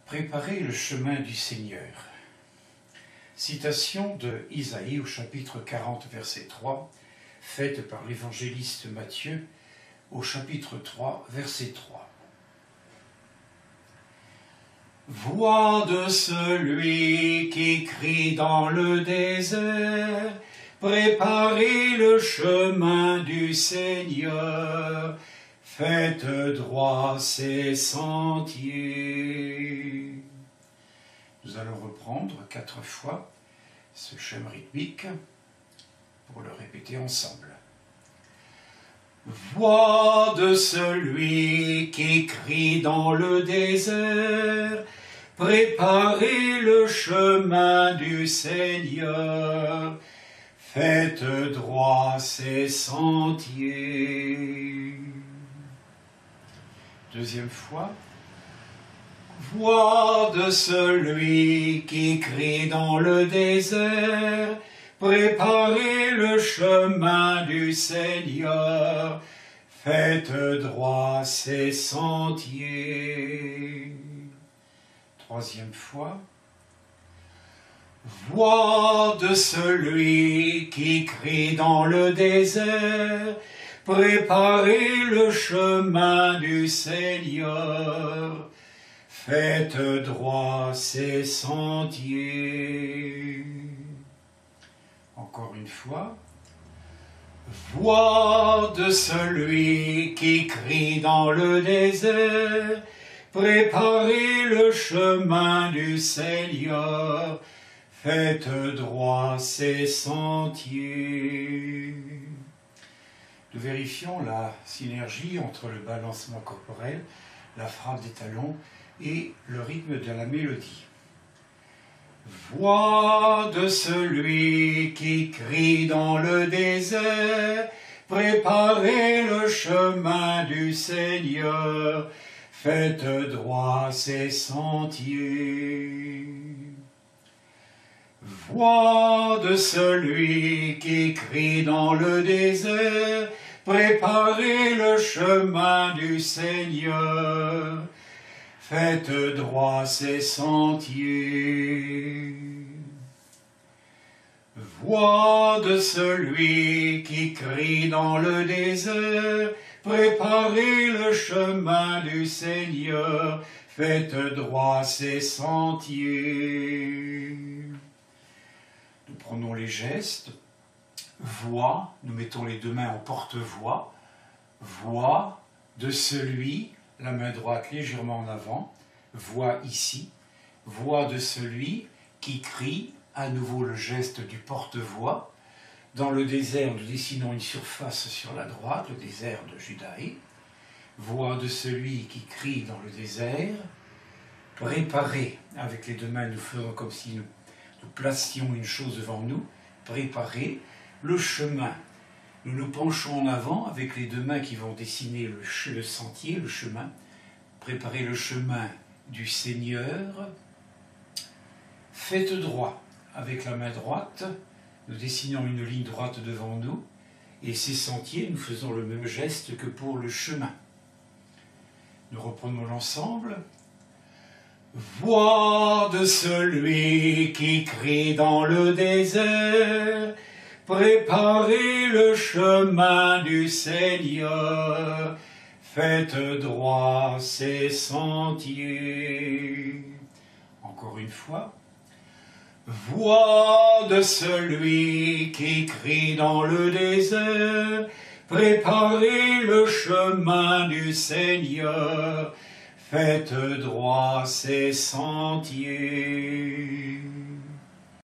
Préparez le chemin du Seigneur. Citation de Isaïe au chapitre 40, verset 3, faite par l'évangéliste Matthieu au chapitre 3, verset 3. Voix de celui qui crie dans le désert, préparez le chemin du Seigneur, faites droit ses sentiers. Nous allons reprendre 4 fois ce schéma rythmique pour le répéter ensemble. Voix de celui qui crie dans le désert, préparez le chemin du Seigneur, faites droit ses sentiers. Deuxième fois. Voix de celui qui crie dans le désert, préparez le chemin du Seigneur, faites droit ses sentiers. Troisième fois. Voix de celui qui crie dans le désert, préparez le chemin du Seigneur, faites droit ses sentiers. Encore une fois. Voix de celui qui crie dans le désert, préparez le chemin du Seigneur, faites droit ses sentiers. Nous vérifions la synergie entre le balancement corporel, la frappe des talons et le rythme de la mélodie. Voix de celui qui crie dans le désert, préparez le chemin du Seigneur, faites droit ses sentiers. Voix de celui qui crie dans le désert, préparez le chemin du Seigneur, faites droit ses sentiers. Voix de celui qui crie dans le désert, préparez le chemin du Seigneur, faites droit ses sentiers. Nous prenons les gestes. Voix, nous mettons les 2 mains en porte-voix. Voix de celui, la main droite légèrement en avant, voix ici, voix de celui qui crie, à nouveau le geste du porte-voix. Dans le désert, nous dessinons une surface sur la droite, le désert de Judaï. Voix de celui qui crie dans le désert. Préparez, avec les 2 mains, nous faisons comme si nous placions une chose devant nous. Préparez le chemin. Nous nous penchons en avant avec les 2 mains qui vont dessiner le sentier, le chemin. Préparez le chemin du Seigneur. Faites droit. Avec la main droite, nous dessinons une ligne droite devant nous. Et ces sentiers, nous faisons le même geste que pour le chemin. Nous reprenons l'ensemble. Voix de celui qui crie dans le désert, préparez le chemin du Seigneur, faites droit ses sentiers. Encore une fois. Voix de celui qui crie dans le désert, préparez le chemin du Seigneur, faites droit ses sentiers.